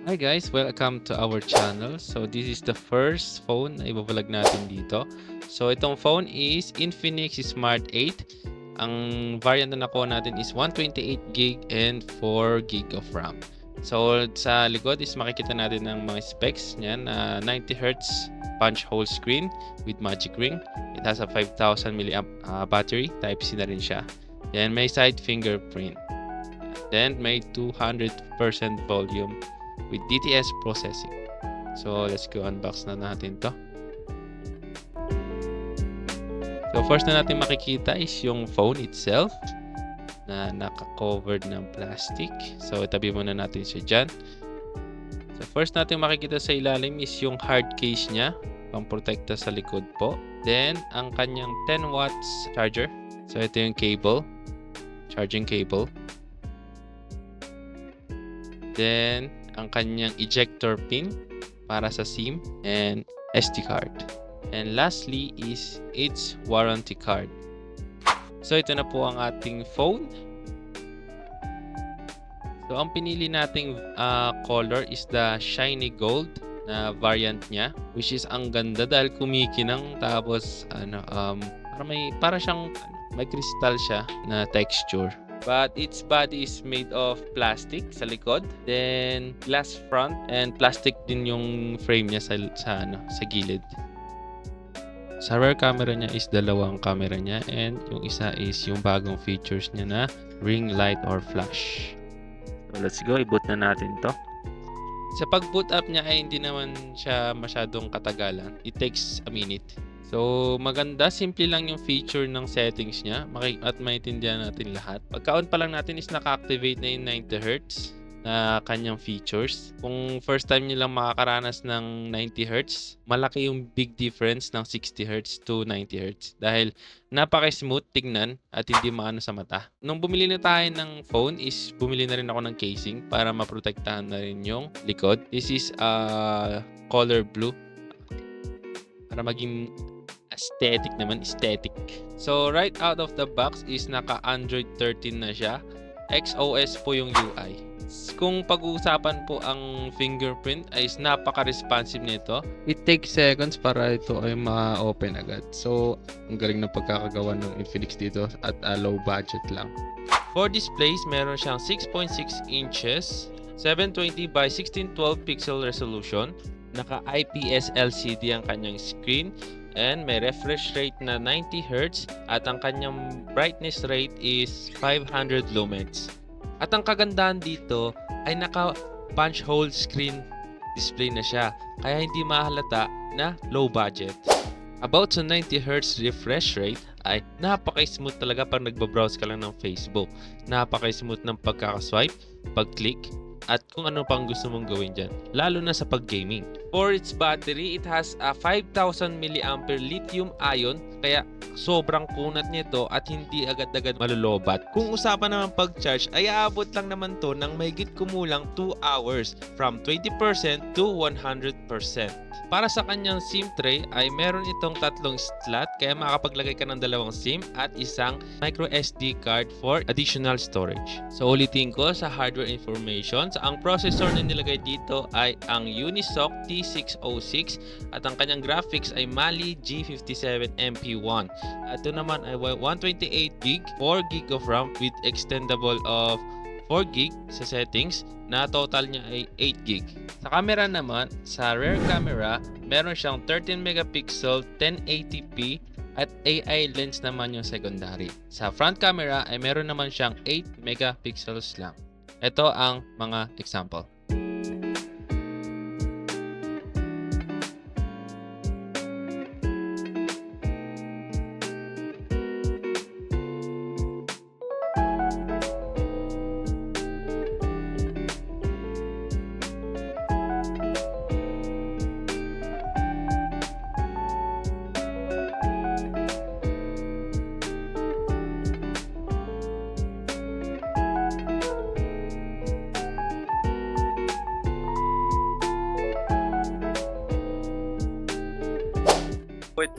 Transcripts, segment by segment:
Hi guys, welcome to our channel. So this is the first phone na ibablog natin dito. So itong phone is Infinix Smart 8. Ang variant na nakuha natin is 128GB and 4GB of RAM. So sa likod is makikita natin ng mga specs niyan na 90Hz punch hole screen with magic ring. It has a 5000 mAh battery, type C na rin siya. Then may side fingerprint. Then may 200% volume with DTS processing. So let's go unbox na natin to. So first na natin makikita is yung phone itself na naka-covered ng plastic. So itabi muna natin siya dyan. So first natin makikita sa ilalim is yung hard case niya, pang-protekta sa likod po. Then ang kanyang 10 watts charger. So ito yung cable, charging cable. Then ang kanyang ejector pin para sa SIM and SD card. And lastly is its warranty card. So ito na po ang ating phone. So ang pinili nating color is the shiny gold na variant niya, which is ang ganda dahil kumikinang, tapos para siyang may crystal siya na texture. But its body is made of plastic sa likod, then glass front, and plastic din yung frame niya sa gilid. Sa rear camera niya is dalawang camera niya, and yung isa is yung bagong features niya na ring light or flash. So let's go, i-boot na natin to. Sa pag-boot up niya ay hindi naman siya masyadong katagalan. It takes a minute. So maganda, simple lang yung feature ng settings niya at maintindihan natin lahat. Pagka-on pa lang natin is naka-activate na yung 90Hz na kanyang features. Kung first time niyo lang makakaranas ng 90Hz, malaki yung big difference ng 60Hz to 90Hz dahil napaka-smooth tignan at hindi maano sa mata. Nung bumili na tayo ng phone is bumili na rin ako ng casing para maprotektahan na rin yung likod. This is color blue para maging aesthetic naman, aesthetic. So right out of the box is naka Android 13 na siya. XOS po yung UI. Kung pag-uusapan po ang fingerprint ay napaka-responsive nito. It takes seconds para ito ay ma-open agad. So ang galing ng pagkakagawa ng Infinix dito at low budget lang. For displays, meron siyang 6.6 inches, 720 by 1612 pixel resolution. Naka IPS LCD ang kanyang screen. And may refresh rate na 90Hz at ang kanyang brightness rate is 500 lumens. At ang kagandahan dito ay naka punch hole screen display na siya, kaya hindi mahalata na low budget. About sa 90Hz refresh rate ay napaka-smooth talaga pag nagbabrowse ka lang ng Facebook. Napaka-smooth ng pagkakaswipe, pag-click, at kung ano pang gusto mong gawin dyan, lalo na sa pag-gaming. For its battery, it has a 5,000 mAh lithium ion, kaya sobrang kunat nito at hindi agad-agad malulobat. Kung usapan naman pag-charge, ay aabot lang naman to ng mahigit kumulang 2 hours from 20% to 100%. Para sa kanyang SIM tray ay meron itong tatlong slot, kaya makapaglagay ka ng dalawang SIM at isang micro SD card for additional storage. So ulitin ko sa hardware information, ang processor na nilagay dito ay ang Unisoc T606 at ang kanyang graphics ay Mali G57 MP1. At ito naman ay 128GB, 4GB of RAM with extendable of 4GB sa settings na total niya ay 8GB. Sa camera naman, sa rear camera, meron siyang 13 megapixel 1080p at AI lens naman yung secondary. Sa front camera ay meron naman siyang 8 megapixels lang. Ito ang mga example.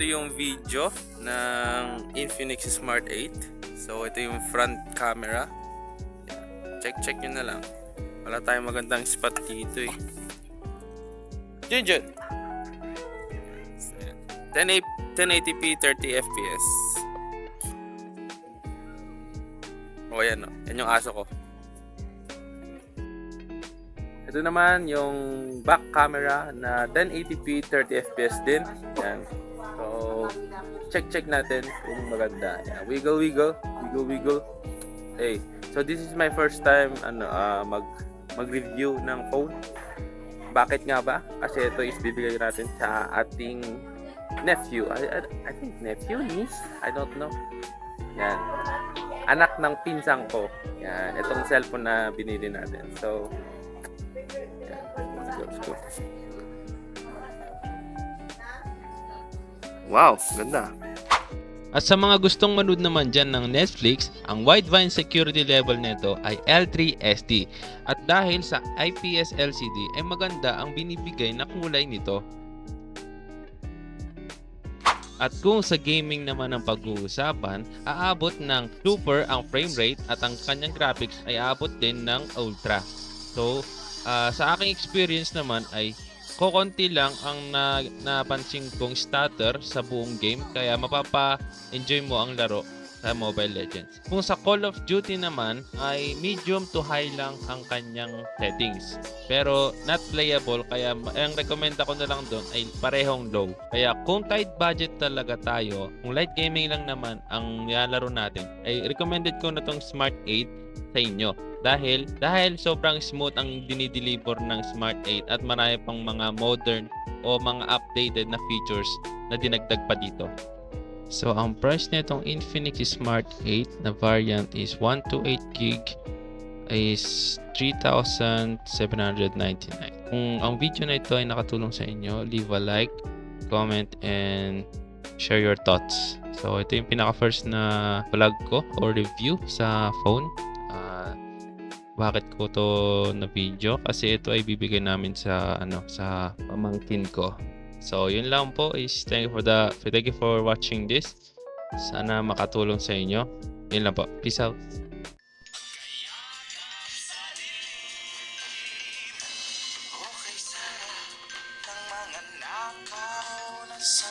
Ito yung video ng Infinix Smart 8. So ito yung front camera. Check nyo na lang. Wala tayong magandang spot dito eh. Jun. 1080p 30 fps. O yan o. Yan yung aso ko. Ito naman yung back camera na 1080p 30 fps din. Yan. So, check natin kung maganda. Yan. Wiggle. Hey, so this is my first time mag-review ng phone. Bakit nga ba? Kasi ito is bibigay natin sa ating nephew. I think nephew, niece? I don't know. Yan. Anak ng pinsang ko. Yan. Itong cellphone na binili natin. So, yan. Let's go. Wow, ganda. At sa mga gustong manood naman dyan ng Netflix, ang wideband security level nito ay L3SD. At dahil sa IPS LCD ay maganda ang binibigay na kulay nito. At kung sa gaming naman ang pag-uusapan, aabot ng super ang frame rate at ang kanyang graphics ay aabot din ng ultra. So, sa aking experience naman ay kokonti lang ang napansin kong stutter sa buong game, kaya mapapa-enjoy mo ang laro sa Mobile Legends. Kung sa Call of Duty naman ay medium to high lang ang kanyang settings, pero not playable, kaya ang recommend ko na lang doon ay parehong low. Kaya kung tight budget talaga tayo, kung light gaming lang naman ang nilalaro natin, ay recommended ko na tong Smart 8 sa inyo. Dahil sobrang smooth ang dinideliver ng Smart 8 at marami pang mga modern o mga updated na features na dinagdag pa dito. So, ang price nitong Infinix Smart 8 na variant is 128GB is 3,799. Kung ang video na ito ay nakatulong sa inyo, leave a like, comment, and share your thoughts. So, ito yung pinaka-first na vlog ko or review sa phone. Bakit ko to na video? Kasi ito ay bibigay namin sa sa pamangkin ko. So, yun lang po is thank you for watching this. Sana makatulong sa inyo. Yun lang po. Peace out. Okay, Sarah, ng mga nakaw na sa